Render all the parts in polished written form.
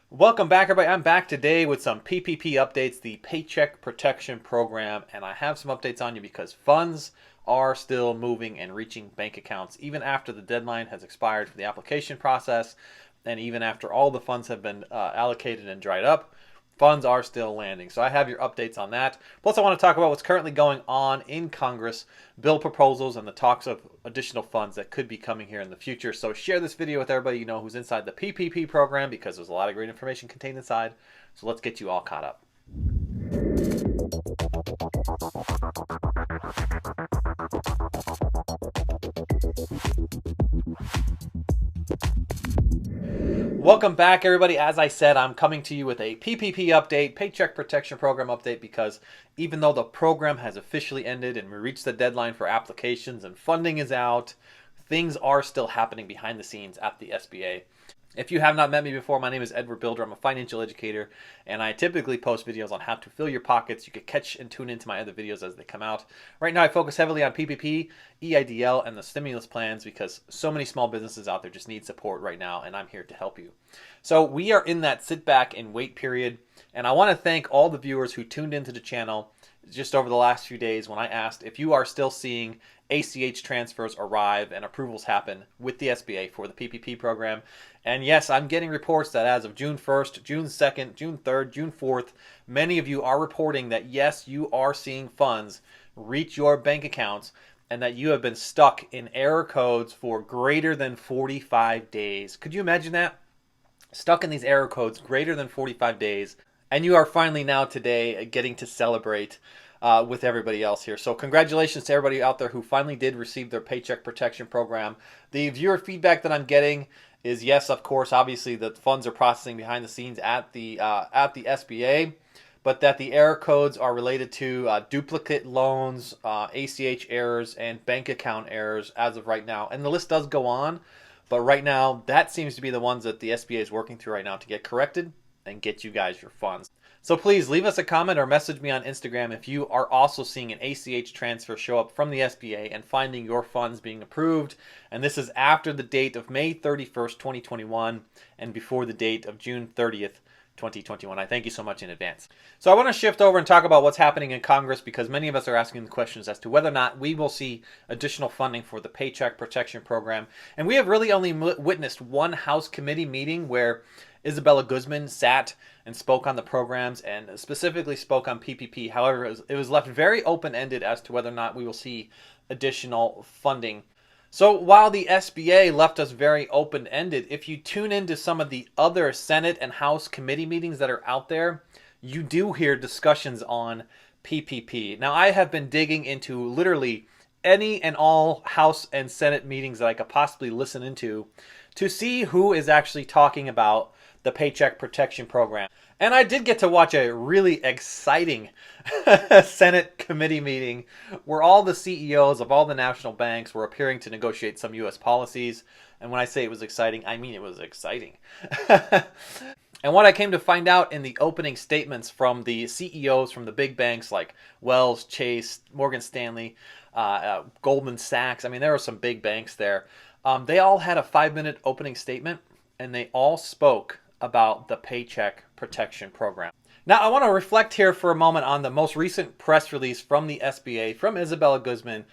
Welcome back, everybody. I'm back today with some PPP updates, the Paycheck Protection Program, and I have some updates on you because funds are still moving and reaching bank accounts even after the deadline has expired for the application process, and even after all the funds have been allocated and dried up. Funds are still landing. So I have your updates on that. Plus, I want to talk about what's currently going on in Congress, bill proposals, and the talks of additional funds that could be coming here in the future. So share this video with everybody you know who's inside the PPP program because there's a lot of great information contained inside. So let's get you all caught up. Welcome back, everybody. As I said, I'm coming to you with a PPP update, Paycheck Protection Program update, because even though the program has officially ended and we reached the deadline for applications and funding is out, things are still happening behind the scenes at the SBA. If you have not met me before, my name is Bilder. I'm a financial educator, and I typically post videos on how to fill your pockets. You can catch and tune into my other videos as they come out. Right now, I focus heavily on PPP, EIDL, and the stimulus plans because so many small businesses out there just need support right now, and I'm here to help you. So we are in that sit back and wait period, and I want to thank all the viewers who tuned into the channel just over the last few days when I asked if you are still seeing ACH transfers arrive and approvals happen with the SBA for the PPP program. And yes, I'm getting reports that as of June 1st, June 2nd, June 3rd, June 4th, many of you are reporting that yes, you are seeing funds reach your bank accounts and that you have been stuck in error codes for greater than 45 days. Could you imagine that? Stuck in these error codes greater than 45 days. And you are finally now today getting to celebrate with everybody else here. So congratulations to everybody out there who finally did receive their Paycheck Protection Program. The viewer feedback that I'm getting is yes, of course, obviously the funds are processing behind the scenes at the SBA, but that the error codes are related to duplicate loans, ACH errors, and bank account errors as of right now. And the list does go on, but right now that seems to be the ones that the SBA is working through right now to get corrected and get you guys your funds. So please leave us a comment or message me on Instagram if you are also seeing an ACH transfer show up from the SBA and finding your funds being approved. And this is after the date of May 31st, 2021 and before the date of June 30th, 2021. I thank you so much in advance. So I want to shift over and talk about what's happening in Congress because many of us are asking the questions as to whether or not we will see additional funding for the Paycheck Protection Program. And we have really only witnessed one House committee meeting where Isabella Guzman sat and spoke on the programs and specifically spoke on PPP. However, it was left very open-ended as to whether or not we will see additional funding. So while the SBA left us very open-ended, if you tune into some of the other Senate and House committee meetings that are out there, you do hear discussions on PPP. Now, I have been digging into literally any and all House and Senate meetings that I could possibly listen into to see who is actually talking about the Paycheck Protection Program. And I did get to watch a really exciting Senate committee meeting where all the CEOs of all the national banks were appearing to negotiate some U.S. policies. And when I say it was exciting, I mean it was exciting. And what I came to find out in the opening statements from the CEOs from the big banks like Wells, Chase, Morgan Stanley, Goldman Sachs, I mean, there were some big banks there. They all had a 5-minute opening statement, and they all spoke about the Paycheck Protection Program. Now, I want to reflect here for a moment on the most recent press release from the SBA, from Isabella Guzman,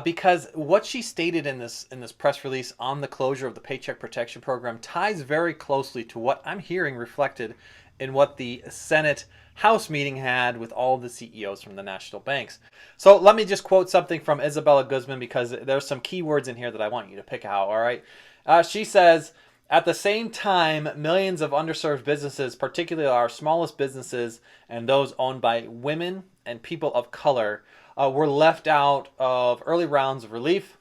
because what she stated in this press release on the closure of the Paycheck Protection Program ties very closely to what I'm hearing reflected in what the Senate House meeting had with all the CEOs from the national banks. So let me just quote something from Isabella Guzman because there's some key words in here that I want you to pick out, all right? She says, at the same time, millions of underserved businesses, particularly our smallest businesses and those owned by women and people of color, were left out of early rounds of relief.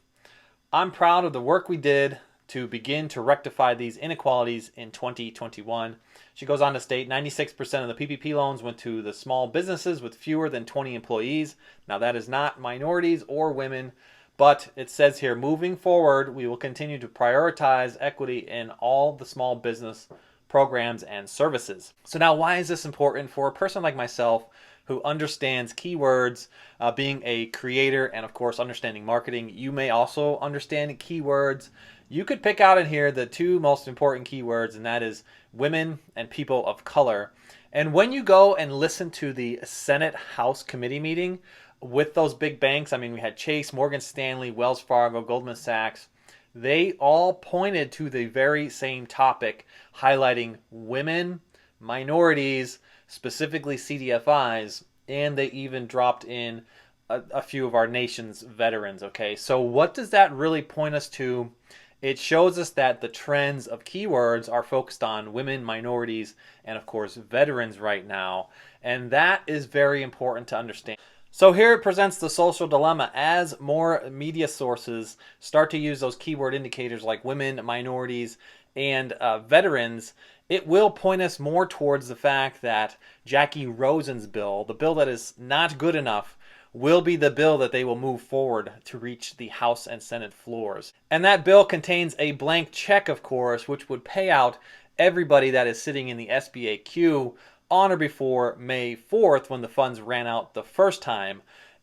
I'm proud of the work we did to begin to rectify these inequalities in 2021. She goes on to state 96% of the PPP loans went to the small businesses with fewer than 20 employees. Now that is not minorities or women, but it says here, moving forward, we will continue to prioritize equity in all the small business programs and services. So now why is this important for a person like myself who understands keywords, being a creator and of course understanding marketing? You may also understand keywords. You could pick out in here the two most important keywords, and that is women, and people of color. And when you go and listen to the Senate House committee meeting with those big banks, I mean, we had Chase, Morgan Stanley, Wells Fargo, Goldman Sachs, they all pointed to the very same topic, highlighting women, minorities, specifically CDFIs, and they even dropped in a few of our nation's veterans. Okay, so what does that really point us to? It shows us that the trends of keywords are focused on women, minorities, and of course veterans right now, and that is very important to understand. So here it presents the social dilemma. As more media sources start to use those keyword indicators like women, minorities, and veterans, it will point us more towards the fact that Jackie Rosen's bill, the bill that is not good enough, will be the bill that they will move forward to reach the House and Senate floors. And that bill contains a blank check, of course, which would pay out everybody that is sitting in the SBA queue on or before May 4th when the funds ran out the first time.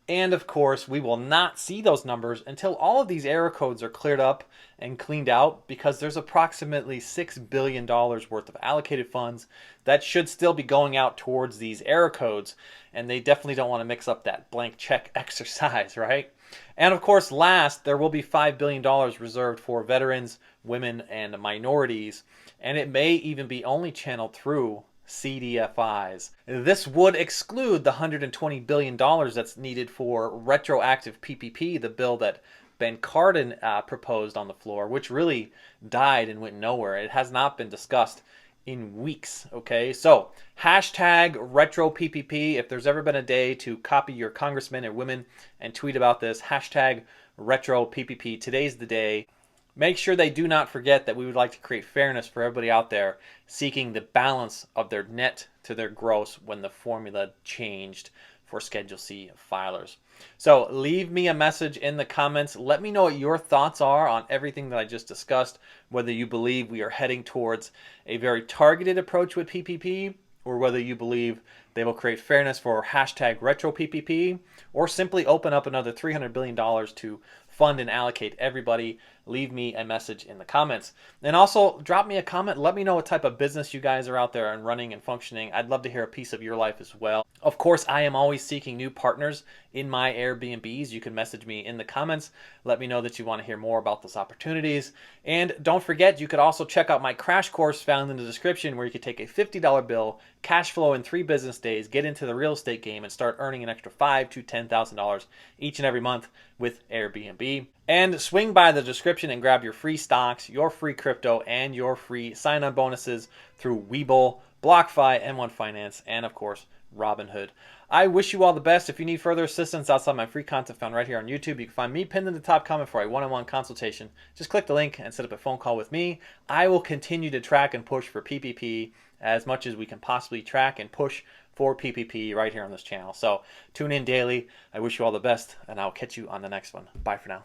And of course, we will not see those numbers until all of these error codes are cleared up and cleaned out, because there's approximately $6 billion worth of allocated funds that should still be going out towards these error codes. And they definitely don't want to mix up that blank check exercise, right? And of course, last, there will be $5 billion reserved for veterans, women, and minorities. And it may even be only channeled through CDFIs. This would exclude the $120 billion that's needed for retroactive PPP, the bill that Ben Cardin proposed on the floor, which really died and went nowhere. It has not been discussed in weeks. Okay, so hashtag retro PPP. If there's ever been a day to copy your congressmen and women and tweet about this, hashtag retro PPP. Today's the day. Make sure they do not forget that we would like to create fairness for everybody out there seeking the balance of their net to their gross when the formula changed for Schedule C filers. So leave me a message in the comments. Let me know what your thoughts are on everything that I just discussed, whether you believe we are heading towards a very targeted approach with PPP, or whether you believe they will create fairness for hashtag retro PPP, or simply open up another $300 billion to fund and allocate everybody. Leave me a message in the comments. And also drop me a comment. Let me know what type of business you guys are out there and running and functioning. I'd love to hear a piece of your life as well. Of course, I am always seeking new partners in my Airbnbs. You can message me in the comments. Let me know that you want to hear more about those opportunities. And don't forget, you could also check out my crash course found in the description, where you could take a $50 bill, cash flow in 3 business days, get into the real estate game, and start earning an extra $5,000 to $10,000 each and every month with Airbnb. And swing by the description and grab your free stocks, your free crypto, and your free sign-on bonuses through Webull, BlockFi, M1 Finance, and of course, Robinhood. I wish you all the best. If you need further assistance outside my free content found right here on YouTube, you can find me pinned in the top comment for a one-on-one consultation. Just click the link and set up a phone call with me. I will continue to track and push for PPP as much as we can possibly track and push for PPP right here on this channel. So tune in daily. I wish you all the best, and I'll catch you on the next one. Bye for now.